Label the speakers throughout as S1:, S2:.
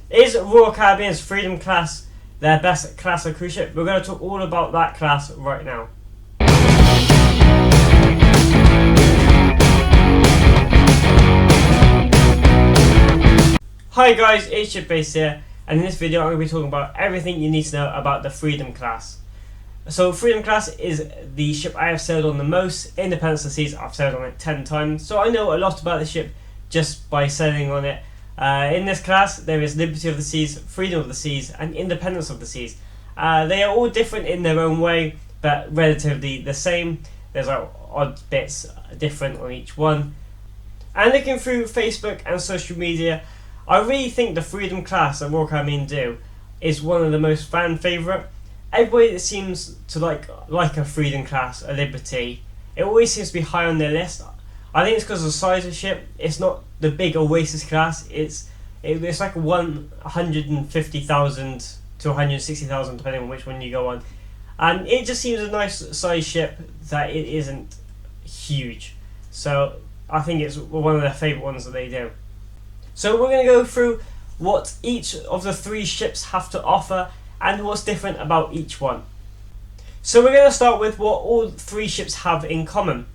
S1: Is Royal Caribbean's Freedom class their best class of cruise ship? We're going to talk all about that class right now. Hi guys, it's ShipBase here, and in this video I'm going to be talking about everything you need to know about the Freedom class. So Freedom class is the ship I have sailed on the most. Independence of the Seas, I've sailed on it 10 times, so I know a lot about the ship just by sailing on it. In this class there is Liberty of the Seas, Freedom of the Seas and Independence of the Seas. They are all different in their own way, but relatively the same. There's like odd bits different on each one. And looking through Facebook and social media, I really think the Freedom class that Royal Caribbean do is one of the most fan favourite. Everybody that seems to like a Freedom class, a Liberty, it always seems to be high on their list. I think it's because of the size of the ship. It's not the big Oasis class. It's like 150,000 to 160,000 depending on which one you go on, and it just seems a nice size ship that it isn't huge. So I think it's one of their favourite ones that they do. So we're going to go through what each of the three ships have to offer and what's different about each one. So we're going to start with what all three ships have in common.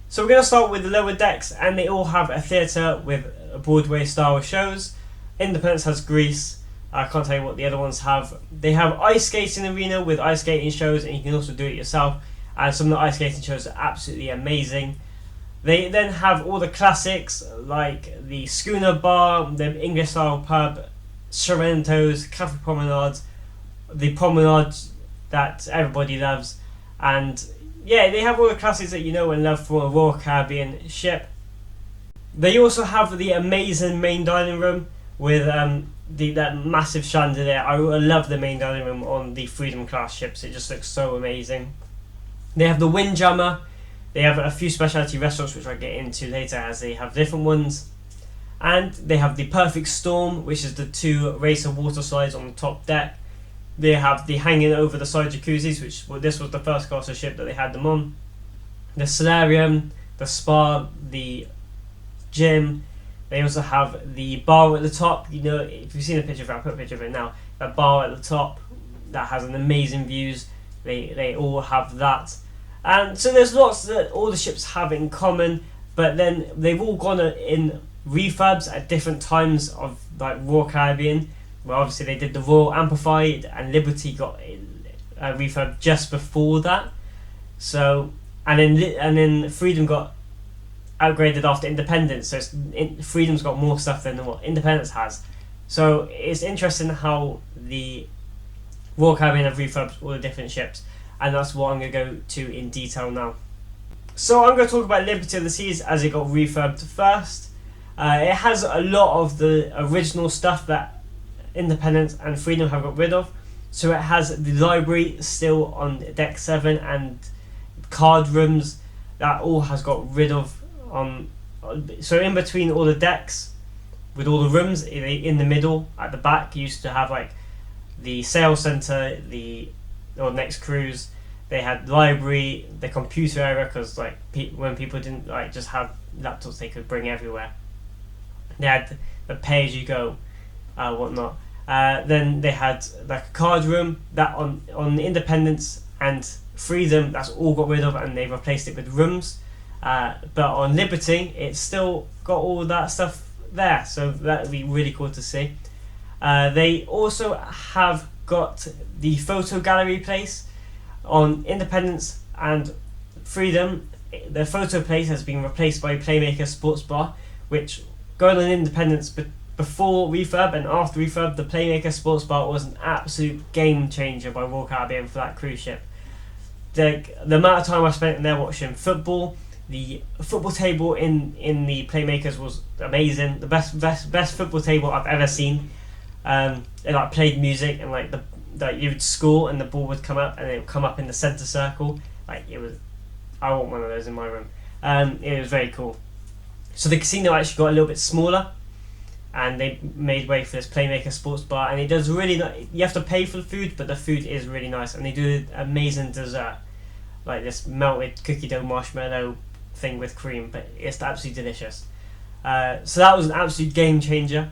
S1: So we're going to start with the lower decks, and they all have a theatre with Broadway style shows. Independence has Grease. I can't tell you what the other ones have. They have ice skating arena with ice skating shows, and you can also do it yourself, and some of the ice skating shows are absolutely amazing. They then have all the classics like the Schooner Bar, the English style pub, Sorrento's, Cafe Promenades, the promenades that everybody loves, and yeah, they have all the classics that you know and love for a Royal Caribbean ship. They also have the amazing main dining room with that massive chandelier. I love the main dining room on the Freedom class ships. It just looks so amazing. They have the Windjammer. They have a few specialty restaurants which I'll get into later, as they have different ones. And they have the Perfect Storm, which is the two racer water slides on the top deck. They have the hanging over the side jacuzzis, this was the first class of ship that they had them on. The solarium, the spa, the gym. They also have the bar at the top. You know, if you've seen a picture of it, I'll put a picture of it now. That bar at the top that has an amazing views. They all have that. And so there's lots that all the ships have in common, but then they've all gone in refurbs at different times of like Royal Caribbean. Well, obviously they did the Royal Amplified, and Liberty got a refurb just before that. So and then Freedom got upgraded after Independence. So Freedom's got more stuff than what Independence has. So it's interesting how the Royal Caribbean have refurbed all the different ships, and that's what I'm going to go to in detail now. So I'm going to talk about Liberty of the Seas as it got refurbed first. It has a lot of the original stuff that Independence and Freedom have got rid of. So it has the library still on deck 7 and card rooms that all has got rid of. So in between all the decks with all the rooms in the middle at the back, you used to have like the sales center, or next cruise. They had library, the computer area, because like when people didn't like just have laptops they could bring everywhere. They had the pay as you go, whatnot. Then they had like a card room that on Independence and Freedom, that's all got rid of, and they replaced it with rooms. But on Liberty, it's still got all that stuff there, so that would be really cool to see. They also have got the photo gallery place on Independence and Freedom. The photo place has been replaced by Playmaker Sports Bar, which going on Independence before refurb and after refurb, the Playmaker Sports Bar was an absolute game changer by Royal Caribbean for that cruise ship. The amount of time I spent in there watching football, the football table in the Playmakers was amazing. The best football table I've ever seen. It like played music, and like you would score and the ball would come up and it would come up in the centre circle. Like it was, I want one of those in my room. It was very cool. So the casino actually got a little bit smaller, and they made way for this Playmaker Sports Bar, and it does really you have to pay for the food, but the food is really nice, and they do amazing dessert, like this melted cookie dough marshmallow thing with cream, but it's absolutely delicious. So that was an absolute game changer.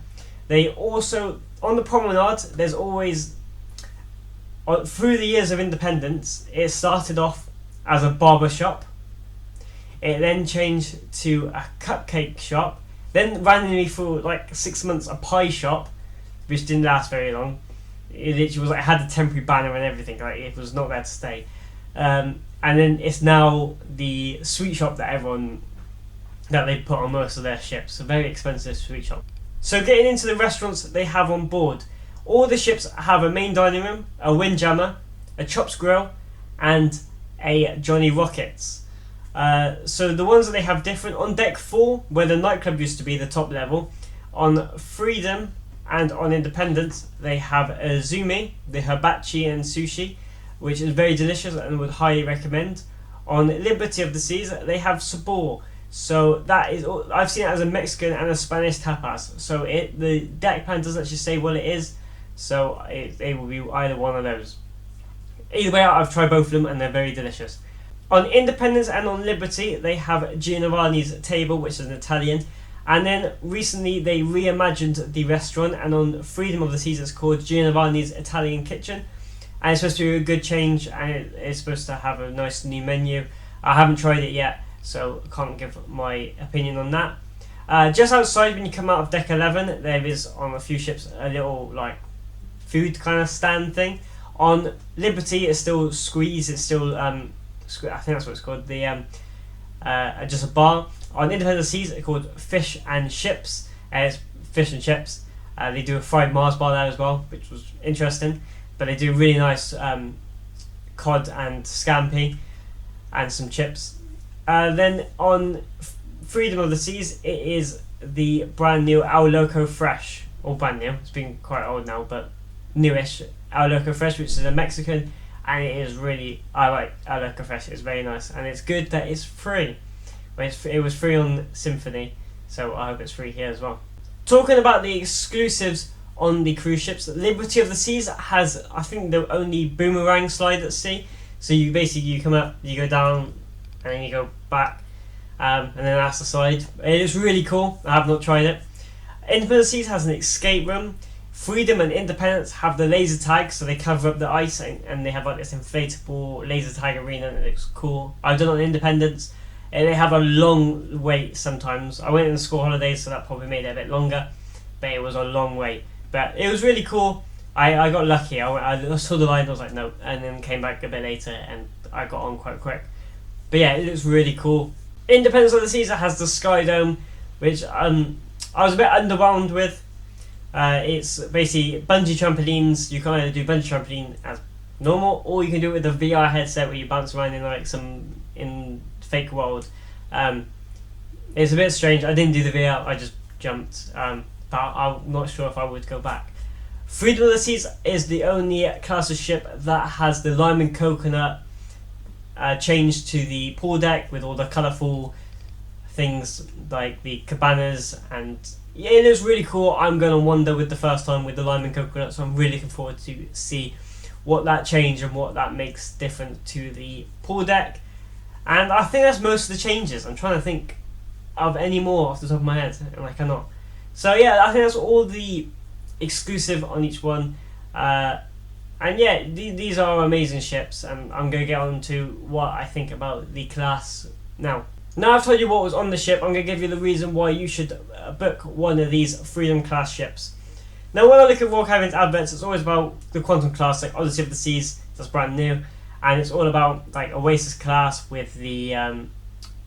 S1: They also on the promenade, there's always, through the years of independence, it started off as a barber shop. It then changed to a cupcake shop. Then randomly for like 6 months a pie shop, which didn't last very long. It literally was like, it had a temporary banner and everything. Like, it was not there to stay. And then it's now the sweet shop that they put on most of their ships. A very expensive sweet shop. So getting into the restaurants that they have on board. All the ships have a main dining room, a Windjammer, a Chops Grill, and a Johnny Rockets. So the ones that they have different, on deck 4, where the nightclub used to be, the top level, on Freedom and on Independence, they have a Zumi, the hibachi and sushi, which is very delicious and would highly recommend. On Liberty of the Seas, they have sabor. So that is, I've seen it as a Mexican and a Spanish tapas. So the deck plan doesn't actually say what it is. So it will be either one of those. Either way, I've tried both of them and they're very delicious. On Independence and on Liberty, they have Giovanni's Table, which is an Italian. And then recently they reimagined the restaurant, and on Freedom of the Seas it's called Giovanni's Italian Kitchen. And it's supposed to be a good change, and it's supposed to have a nice new menu. I haven't tried it yet, so can't give my opinion on that. Just outside, when you come out of deck 11, there is on a few ships a little like food kind of stand thing. On Liberty, it's still Squeeze. It's still I think that's what it's called. Just a bar. On Independent Seas, it's called Fish and Chips. It's fish and chips. They do a fried Mars bar there as well, which was interesting. But they do really nice cod and scampi and some chips. Then on Freedom of the Seas, it is the brand new Al Loco Fresh. Or brand new, it's been quite old now, but newish Al Loco Fresh, which is a Mexican, and it is really, I like Al Loco Fresh. It's very nice, and it's good that it's free. It was free on Symphony, so I hope it's free here as well. Talking about the exclusives on the cruise ships, Liberty of the Seas has, I think, the only boomerang slide at sea. So you come up, you go down, and then you go back, and then that's the slide. It is really cool. I have not tried it. Independent Seas has an escape room. Freedom and Independence have the laser tag, so they cover up the ice and they have like this inflatable laser tag arena, and it looks cool. I've done it on Independence. And they have a long wait sometimes. I went in the school holidays, so that probably made it a bit longer, but it was a long wait. But it was really cool. I got lucky. I saw the line, I was like, no, and then came back a bit later, and I got on quite quick. But yeah, it looks really cool. Independence of the Seas has the Sky Dome, which I was a bit underwhelmed with. It's basically bungee trampolines. You can either do bungee trampoline as normal, or you can do it with a VR headset where you bounce around in like in fake world. It's a bit strange. I didn't do the VR, I just jumped, but I'm not sure if I would go back. Freedom of the Seas is the only class of ship that has the lime and coconut changed to the pool deck with all the colourful things like the cabanas, and yeah, it looks really cool. I'm going to wander with the first time with the lime and coconut, so I'm really looking forward to see what that change and what that makes different to the pool deck. And I think that's most of the changes. I'm trying to think of any more off the top of my head, and I cannot. So yeah, I think that's all the exclusive on each one. And yeah, these are amazing ships, and I'm going to get on to what I think about the class now. Now I've told you what was on the ship, I'm going to give you the reason why you should book one of these Freedom class ships. Now when I look at Royal Caribbean's adverts, it's always about the Quantum class, like Odyssey of the Seas, that's brand new. And it's all about like Oasis class with the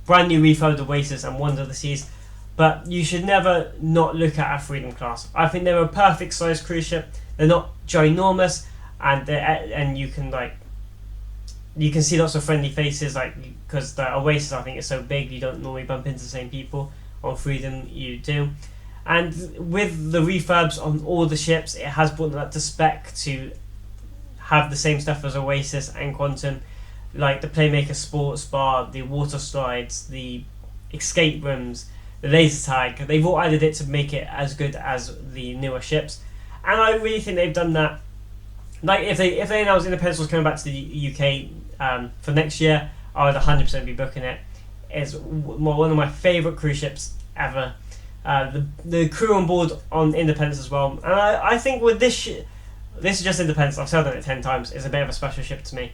S1: brand new refurbed Oasis and Wonder of the Seas. But you should never not look at a Freedom class. I think they're a perfect size cruise ship. They're not ginormous, and you can see lots of friendly faces, like because the Oasis I think is so big you don't normally bump into the same people. On Freedom you do. And with the refurbs on all the ships, it has brought them up to spec to have the same stuff as Oasis and Quantum, like the Playmaker Sports Bar, the water slides, the escape rooms, the laser tag. They've all added it to make it as good as the newer ships, and I really think they've done that. Like if they announced Independence was coming back to the UK for next year, I would 100% be booking it. It's one of my favourite cruise ships ever. the crew on board on Independence as well. And I think with this is just Independence. I've said it 10 times. It's a bit of a special ship to me.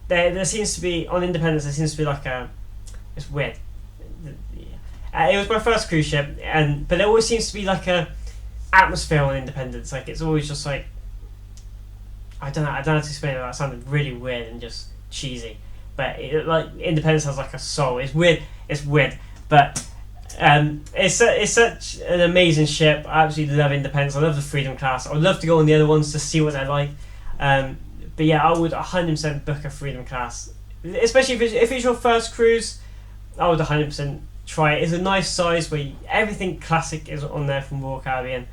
S1: There seems to be on Independence. There seems to be like it's weird. It was my first cruise ship, but there always seems to be like a atmosphere on Independence. Like it's always just like I don't know how to explain it. That sounded really weird and just cheesy. But like Independence has like a soul. It's weird. But it's such an amazing ship. I absolutely love Independence. I love the Freedom class. I would love to go on the other ones to see what they're like. But yeah, I would 100% book a Freedom class, especially if it's your first cruise. I would 100% try it. It's a nice size where everything classic is on there from Royal Caribbean,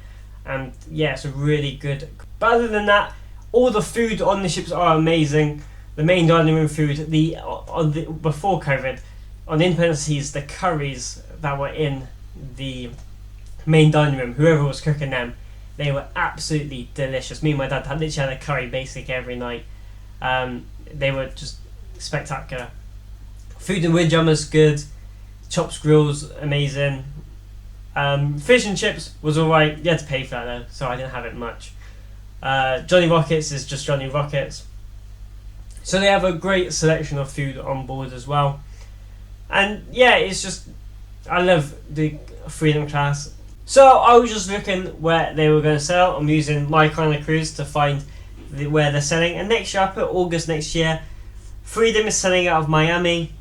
S1: and yeah, it's a really good. But other than that, all the food on the ships are amazing. The main dining room food, before COVID, on the Independence Seas, the curries that were in the main dining room, whoever was cooking them, they were absolutely delicious. Me and my dad literally had a curry basic every night. They were just spectacular. Food in Windjammer's good. Chops Grills amazing. Fish and chips was alright. You had to pay for that though, so I didn't have it much. Johnny Rockets is just Johnny Rockets. So they have a great selection of food on board as well. And yeah, it's just, I love the Freedom class. So I was just looking where they were going to sell. I'm using My Kind of Cruise to find where they're selling. And next year, I put August next year, Freedom is selling out of Miami.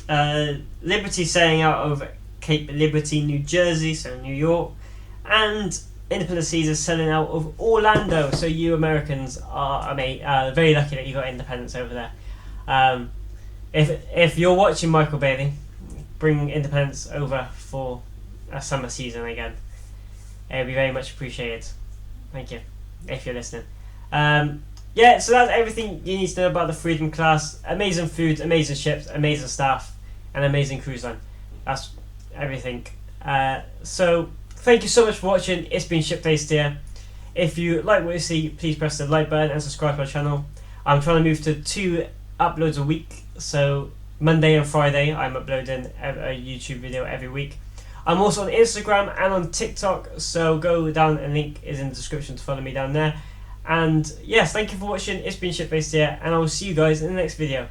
S1: Liberty selling out of Cape Liberty, New Jersey, so New York. And Independence Seas is selling out of Orlando. So you Americans are very lucky that you got Independence over there. If you're watching Michael Bailey, bring Independence over for a summer season again. It would be very much appreciated. Thank you, if you're listening. Yeah, so that's everything you need to know about the Freedom class. Amazing food, amazing ships, amazing staff, and amazing cruise line. That's everything. So thank you so much for watching. It's been Shiptaste here. If you like what you see, please press the like button and subscribe to my channel. I'm trying to move to 2 uploads a week, so Monday and Friday I'm uploading a YouTube video every week. I'm also on Instagram and on TikTok, so go down, and link is in the description to follow me down there. And yes, thank you for watching. It's been Shiptaste here, and I will see you guys in the next video.